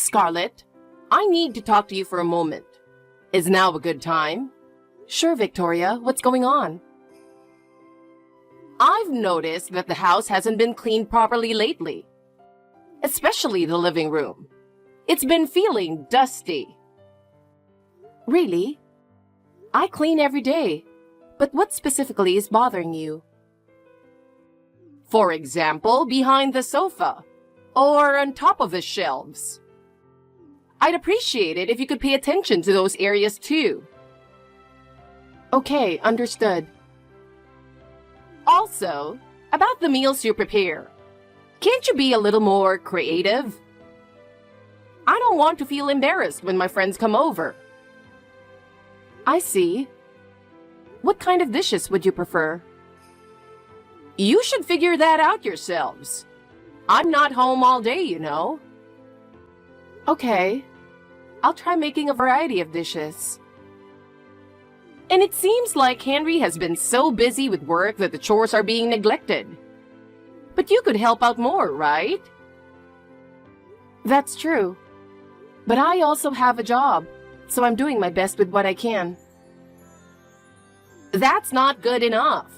Scarlett, I need to talk to you for a moment. Is now a good time? Sure, Victoria. What's going on? I've noticed that the house hasn't been cleaned properly lately. Especially the living room. It's been feeling dusty. Really? I clean every day. But what specifically is bothering you? For example, behind the sofa. Or on top of the shelves. I'd appreciate it if you could pay attention to those areas too. Okay, understood. Also, about the meals you prepare. Can't you be a little more creative? I don't want to feel embarrassed when my friends come over. I see. What kind of dishes would you prefer? You should figure that out yourselves. I'm not home all day, you know. Okay. I'll try making a variety of dishes. And it seems like Henry has been so busy with work that the chores are being neglected. But you could help out more, right? That's true. But I also have a job, so I'm doing my best with what I can. That's not good enough.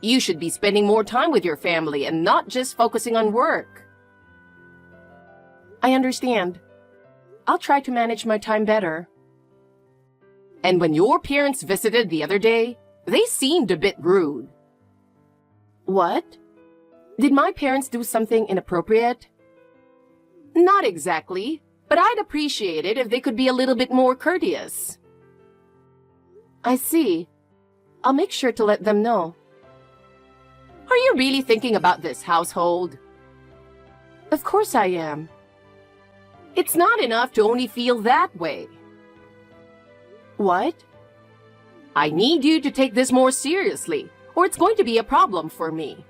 You should be spending more time with your family and not just focusing on work. I understand. I'll try to manage my time better. And when your parents visited the other day, they seemed a bit rude. What? Did my parents do something inappropriate? Not exactly, but I'd appreciate it if they could be a little bit more courteous. I see. I'll make sure to let them know. Are you really thinking about this household? Of course I am. It's not enough to only feel that way. What? I need you to take this more seriously, or it's going to be a problem for me.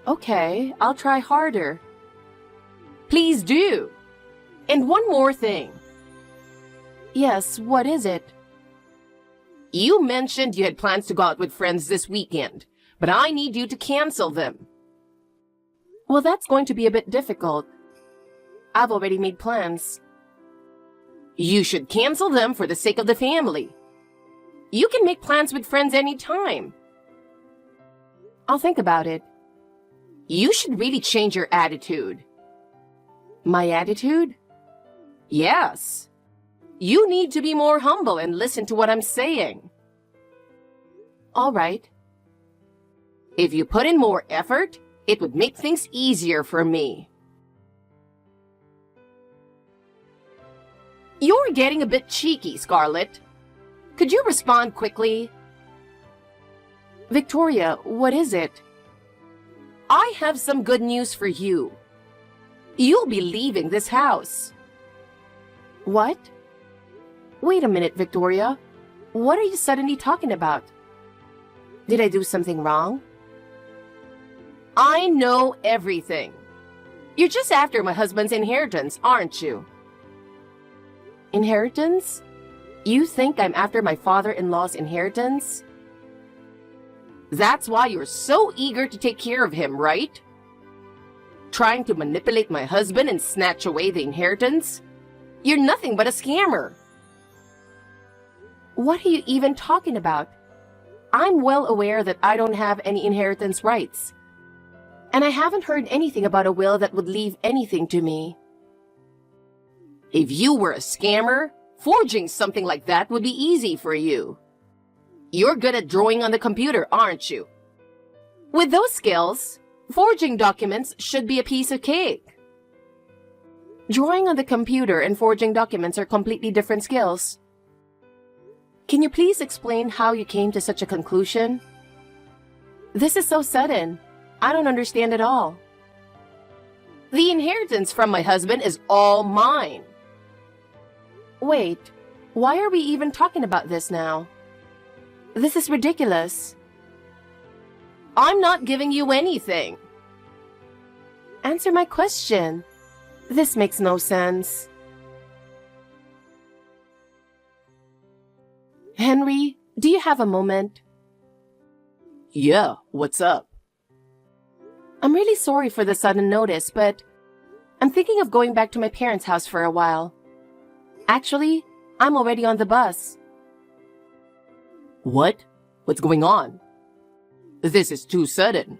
Okay, I'll try harder. Please do. And one more thing. Yes, what is it? You mentioned you had plans to go out with friends this weekend, but I need you to cancel them. Well, that's going to be a bit difficult. I've already made plans. You should cancel them for the sake of the family. You can make plans with friends anytime. I'll think about it. You should really change your attitude. My attitude? Yes. You need to be more humble and listen to what I'm saying. All right. If you put in more effort, it would make things easier for me. You're getting a bit cheeky, Scarlett. Could you respond quickly? Victoria, what is it? I have some good news for you. You'll be leaving this house. What? Wait a minute, Victoria. What are you suddenly talking about? Did I do something wrong? I know everything. You're just after my husband's inheritance, aren't you? Inheritance? You think I'm after my father-in-law's inheritance? That's why you're so eager to take care of him, right? Trying to manipulate my husband and snatch away the inheritance? You're nothing but a scammer. What are you even talking about? I'm well aware that I don't have any inheritance rights. And I haven't heard anything about a will that would leave anything to me. If you were a scammer, forging something like that would be easy for you. You're good at drawing on the computer, aren't you? With those skills, forging documents should be a piece of cake. Drawing on the computer and forging documents are completely different skills. Can you please explain how you came to such a conclusion? This is so sudden. I don't understand at all. The inheritance from my husband is all mine. Wait, why are we even talking about this now? This is ridiculous. I'm not giving you anything. Answer my question. This makes no sense. Henry, do you have a moment? Yeah, what's up? I'm really sorry for the sudden notice, but I'm thinking of going back to my parents' house for a while. Actually, I'm already on the bus. What? What's going on? This is too sudden.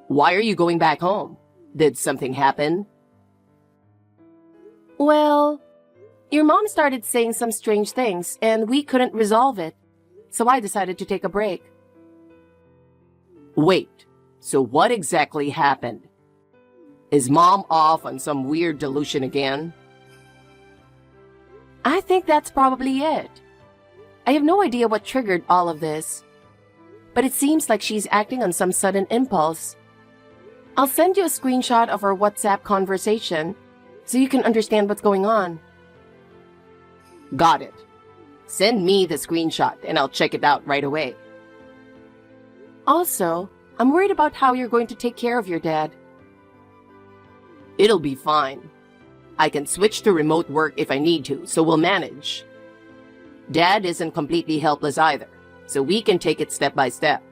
Why are you going back home? Did something happen? Well, your mom started saying some strange things and we couldn't resolve it, so I decided to take a break. Wait, so what exactly happened? Is mom off on some weird delusion again? I think that's probably it. I have no idea what triggered all of this, but it seems like she's acting on some sudden impulse. I'll send you a screenshot of our WhatsApp conversation so you can understand what's going on. Got it. Send me the screenshot and I'll check it out right away. Also, I'm worried about how you're going to take care of your dad. It'll be fine. I can switch to remote work if I need to, so we'll manage. Dad isn't completely helpless either, so we can take it step by step.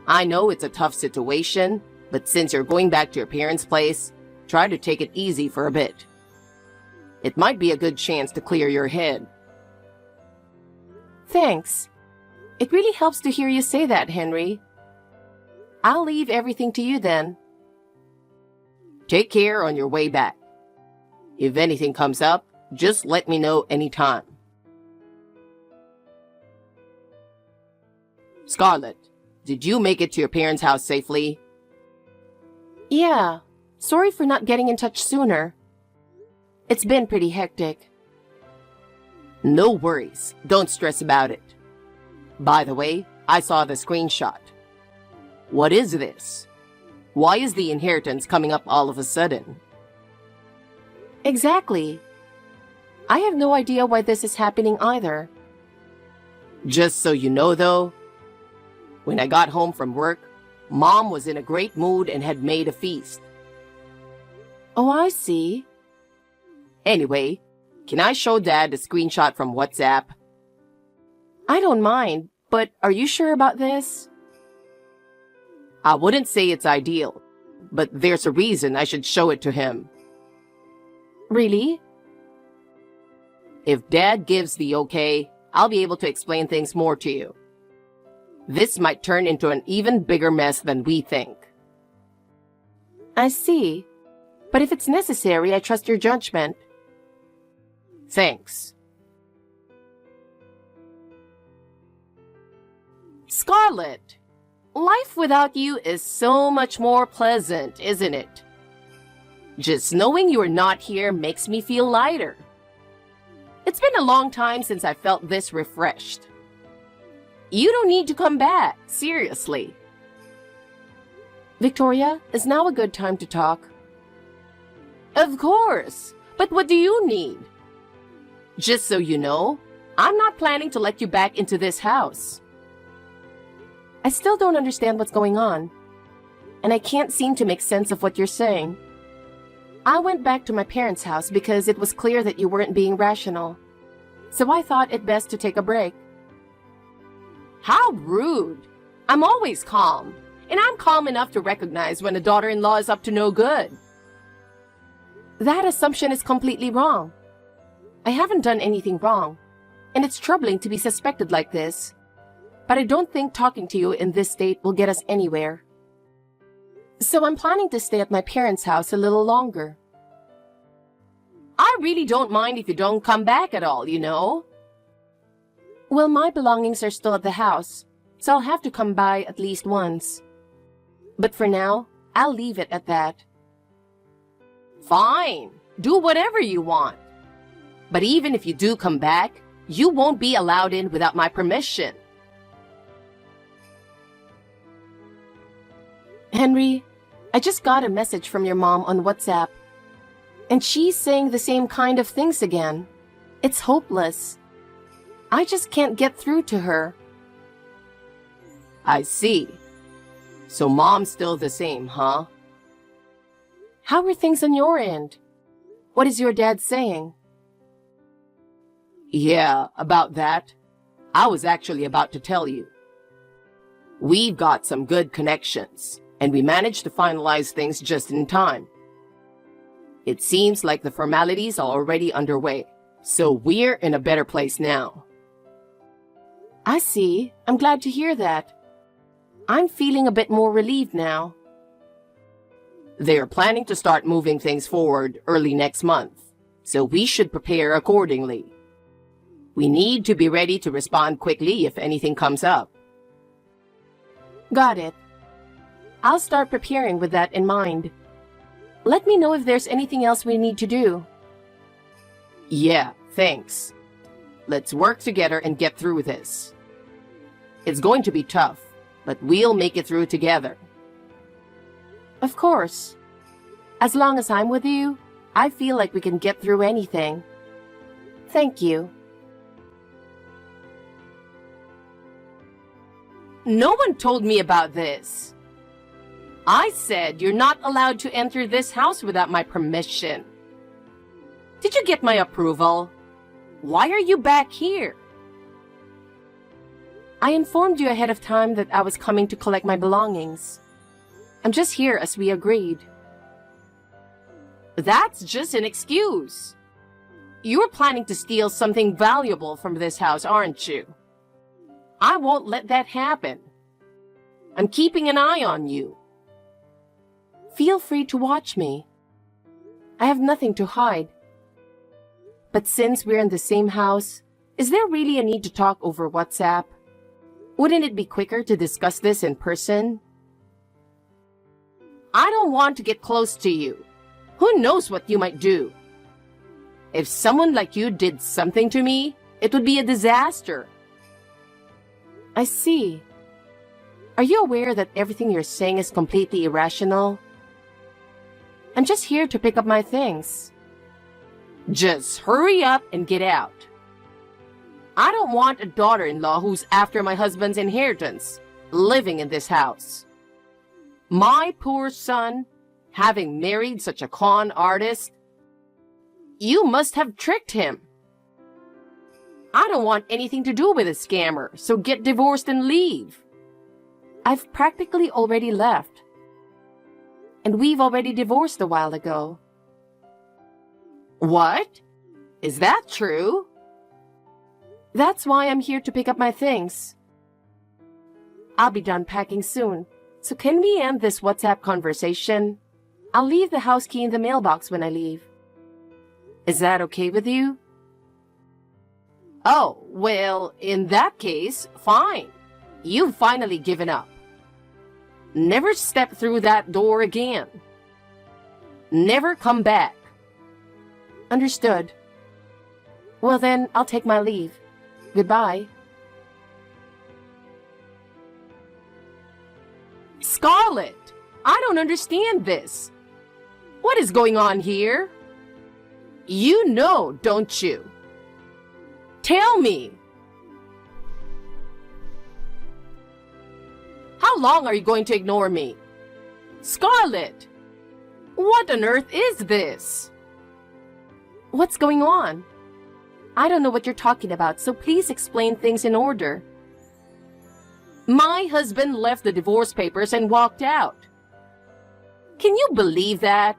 I know it's a tough situation, but since you're going back to your parents' place, try to take it easy for a bit. It might be a good chance to clear your head. Thanks. It really helps to hear you say that, Henry. I'll leave everything to you then. Take care on your way back. If anything comes up, just let me know anytime. Scarlett, did you make it to your parents' house safely? Yeah, sorry for not getting in touch sooner. It's been pretty hectic. No worries. Don't stress about it. By the way, I saw the screenshot. What is this? Why is the inheritance coming up all of a sudden? Exactly. I have no idea why this is happening either. Just so you know though, when I got home from work, Mom was in a great mood and had made a feast. Oh, I see. Anyway, can I show Dad the screenshot from WhatsApp? I don't mind, but are you sure about this? I wouldn't say it's ideal, but there's a reason I should show it to him. Really? If Dad gives the okay, I'll be able to explain things more to you. This might turn into an even bigger mess than we think. I see. But if it's necessary, I trust your judgment. Thanks. Scarlett, life without you is so much more pleasant, isn't it? Just knowing you're not here makes me feel lighter. It's been a long time since I felt this refreshed. You don't need to come back, seriously. Victoria, is now a good time to talk? Of course, but what do you need? Just so you know, I'm not planning to let you back into this house. I still don't understand what's going on, and I can't seem to make sense of what you're saying. I went back to my parents' house because it was clear that you weren't being rational, so I thought it best to take a break. How rude! I'm always calm, and I'm calm enough to recognize when a daughter-in-law is up to no good. That assumption is completely wrong. I haven't done anything wrong, and it's troubling to be suspected like this. But I don't think talking to you in this state will get us anywhere. So I'm planning to stay at my parents' house a little longer. I really don't mind if you don't come back at all, you know? Well, my belongings are still at the house, so I'll have to come by at least once. But for now, I'll leave it at that. Fine. Do whatever you want. But even if you do come back, you won't be allowed in without my permission. Henry, I just got a message from your mom on WhatsApp, and she's saying the same kind of things again. It's hopeless. I just can't get through to her. I see. So Mom's still the same, huh? How are things on your end? What is your dad saying? Yeah, about that. I was actually about to tell you. We've got some good connections, and we managed to finalize things just in time. It seems like the formalities are already underway, so we're in a better place now. I see. I'm glad to hear that. I'm feeling a bit more relieved now. They're planning to start moving things forward early next month, so we should prepare accordingly. We need to be ready to respond quickly if anything comes up. Got it. I'll start preparing with that in mind. Let me know if there's anything else we need to do. Yeah, thanks. Let's work together and get through this. It's going to be tough, but we'll make it through together. Of course. As long as I'm with you, I feel like we can get through anything. Thank you. No one told me about this. I said you're not allowed to enter this house without my permission. Did you get my approval? Why are you back here? I informed you ahead of time that I was coming to collect my belongings. I'm just here as we agreed. That's just an excuse. You're planning to steal something valuable from this house, aren't you? I won't let that happen. I'm keeping an eye on you. Feel free to watch me. I have nothing to hide. But since we're in the same house, is there really a need to talk over WhatsApp? Wouldn't it be quicker to discuss this in person? I don't want to get close to you. Who knows what you might do? If someone like you did something to me, it would be a disaster. I see. Are you aware that everything you're saying is completely irrational? I'm just here to pick up my things. Just hurry up and get out. I don't want a daughter-in-law who's after my husband's inheritance, living in this house. My poor son, having married such a con artist. You must have tricked him. I don't want anything to do with a scammer, so get divorced and leave. I've practically already left. And we've already divorced a while ago. What? Is that true? That's why I'm here to pick up my things. I'll be done packing soon, so can we end this WhatsApp conversation? I'll leave the house key in the mailbox when I leave. Is that okay with you? Oh, well, in that case, fine. You've finally given up. Never step through that door again. Never come back. Understood. Well then, I'll take my leave. Goodbye. Scarlett, I don't understand this. What is going on here? You know, don't you? Tell me. How long are you going to ignore me? Scarlett, what on earth is this? What's going on? I don't know what you're talking about, so please explain things in order. My husband left the divorce papers and walked out. Can you believe that?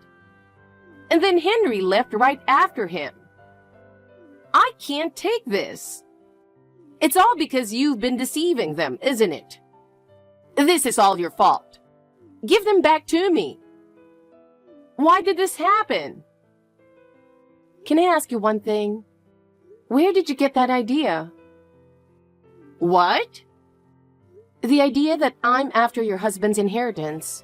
And then Henry left right after him. I can't take this. It's all because you've been deceiving them, isn't it? This is all your fault. Give them back to me. Why did this happen? Can I ask you one thing? Where did you get that idea? What? The idea that I'm after your husband's inheritance.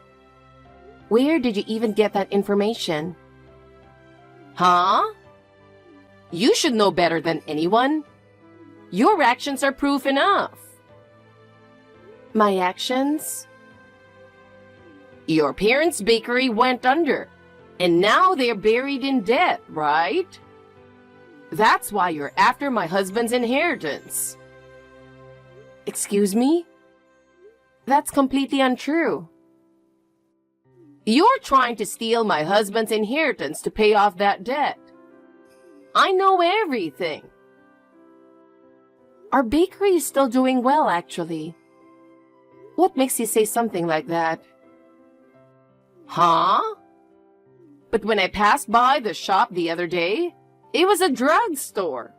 Where did you even get that information? Huh? You should know better than anyone. Your actions are proof enough. My actions? Your parents' bakery went under, and now they're buried in debt, right? That's why you're after my husband's inheritance. Excuse me? That's completely untrue. You're trying to steal my husband's inheritance to pay off that debt. I know everything. Our bakery is still doing well, actually. What makes you say something like that? Huh? But when I passed by the shop the other day, it was a drugstore.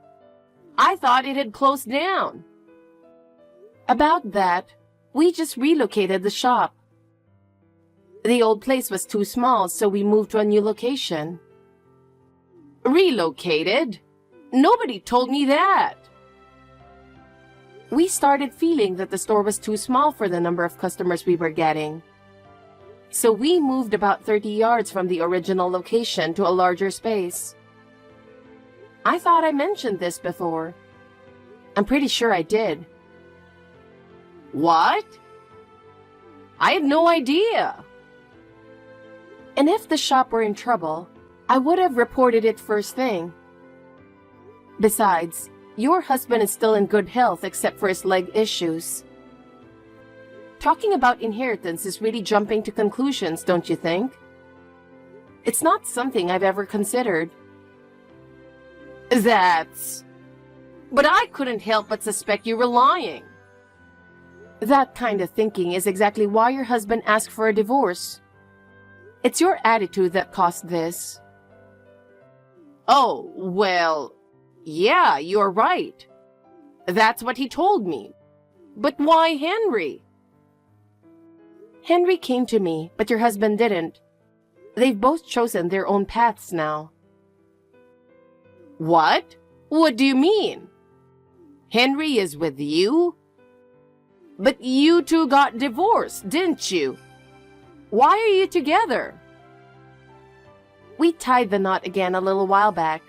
I thought it had closed down. About that, we just relocated the shop. The old place was too small, so we moved to a new location. Relocated? Nobody told me that. We started feeling that the store was too small for the number of customers we were getting. So we moved about 30 yards from the original location to a larger space. I thought I mentioned this before. I'm pretty sure I did. What? I had no idea. And if the shop were in trouble, I would have reported it first thing. Besides, your husband is still in good health except for his leg issues. Talking about inheritance is really jumping to conclusions, don't you think? It's not something I've ever considered. But I couldn't help but suspect you were lying. That kind of thinking is exactly why your husband asked for a divorce. It's your attitude that caused this. Oh, well, yeah, you're right. That's what he told me. But why Henry? Henry came to me, but your husband didn't. They've both chosen their own paths now. What? What do you mean? Henry is with you? But you two got divorced, didn't you? Why are you together? We tied the knot again a little while back.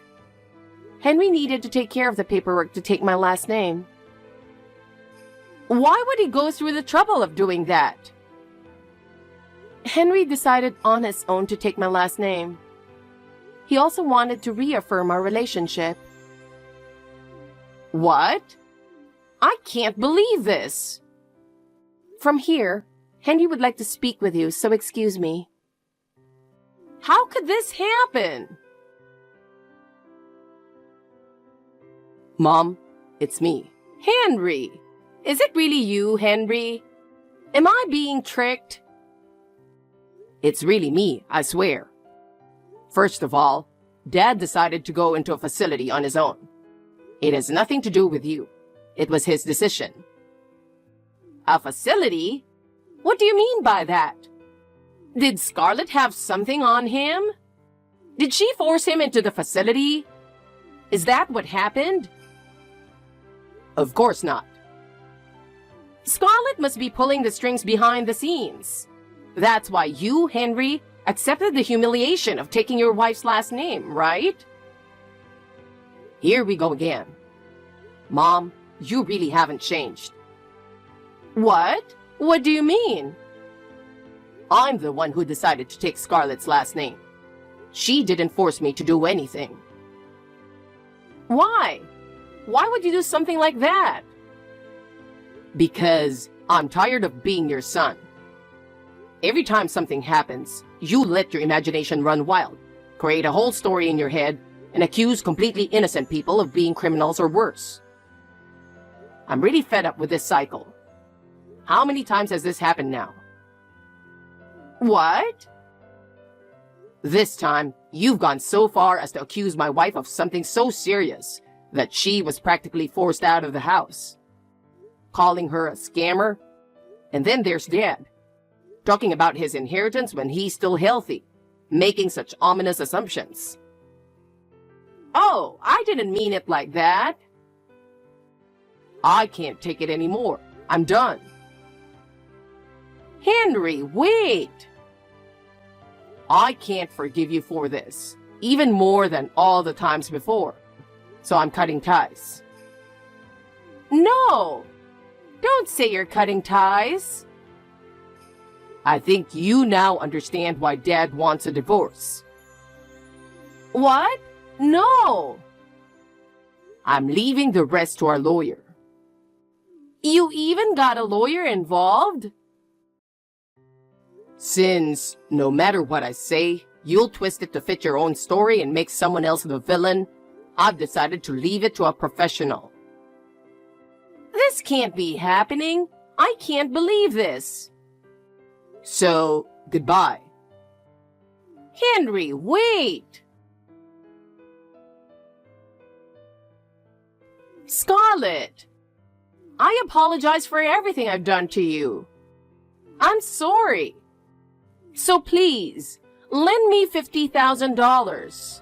Henry needed to take care of the paperwork to take my last name. Why would he go through the trouble of doing that? Henry decided on his own to take my last name. He also wanted to reaffirm our relationship. What? I can't believe this. From here, Henry would like to speak with you, so excuse me. How could this happen? Mom, it's me. Henry! Is it really you, Henry? Am I being tricked? It's really me, I swear. First of all, Dad decided to go into a facility on his own. It has nothing to do with you. It was his decision. A facility? What do you mean by that? Did Scarlett have something on him? Did she force him into the facility? Is that what happened? Of course not. Scarlett must be pulling the strings behind the scenes. That's why you, Henry, accepted the humiliation of taking your wife's last name, right? Here we go again. Mom, you really haven't changed. What? What do you mean? I'm the one who decided to take Scarlett's last name. She didn't force me to do anything. Why? Why would you do something like that? Because I'm tired of being your son. Every time something happens, you let your imagination run wild, create a whole story in your head, and accuse completely innocent people of being criminals or worse. I'm really fed up with this cycle. How many times has this happened now? What? This time, you've gone so far as to accuse my wife of something so serious that she was practically forced out of the house. Calling her a scammer. And then there's Dad, talking about his inheritance when he's still healthy, making such ominous assumptions. Oh, I didn't mean it like that. I can't take it anymore. I'm done. Henry, wait! I can't forgive you for this, even more than all the times before. So I'm cutting ties. No! Don't say you're cutting ties. I think you now understand why Dad wants a divorce. What? No! I'm leaving the rest to our lawyer. You even got a lawyer involved? Since, no matter what I say, you'll twist it to fit your own story and make someone else the villain, I've decided to leave it to a professional. This can't be happening. I can't believe this. So, goodbye. Henry, wait! Scarlett, I apologize for everything I've done to you. I'm sorry. So please, lend me $50,000.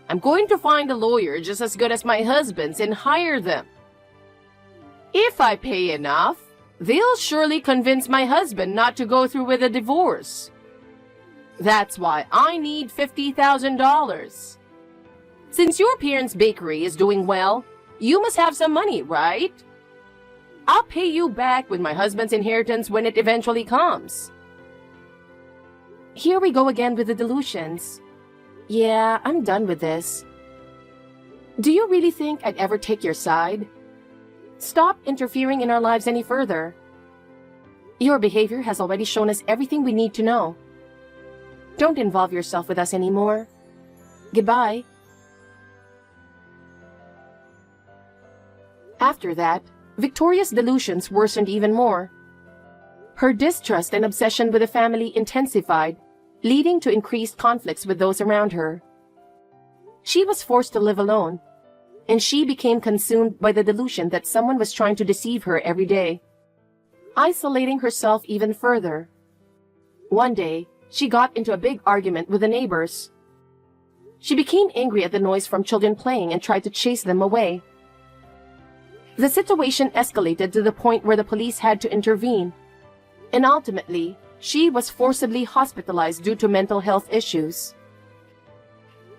I'm going to find a lawyer just as good as my husband's and hire them. If I pay enough, they'll surely convince my husband not to go through with a divorce. That's why I need $50,000. Since your parents' bakery is doing well, you must have some money, right? I'll pay you back with my husband's inheritance when it eventually comes. Here we go again with the delusions. Yeah, I'm done with this. Do you really think I'd ever take your side? Stop interfering in our lives any further. Your behavior has already shown us everything we need to know. Don't involve yourself with us anymore. Goodbye. After that, Victoria's delusions worsened even more. Her distrust and obsession with the family intensified, leading to increased conflicts with those around her. She was forced to live alone, and she became consumed by the delusion that someone was trying to deceive her every day, isolating herself even further. One day, she got into a big argument with the neighbors. She became angry at the noise from children playing and tried to chase them away. The situation escalated to the point where the police had to intervene, and ultimately, she was forcibly hospitalized due to mental health issues.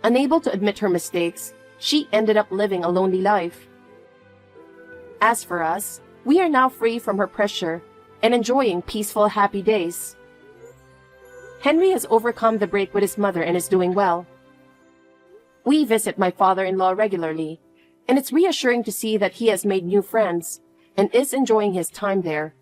Unable to admit her mistakes, she ended up living a lonely life. As for us, we are now free from her pressure and enjoying peaceful, happy days. Henry has overcome the break with his mother and is doing well. We visit my father-in-law regularly, and it's reassuring to see that he has made new friends and is enjoying his time there.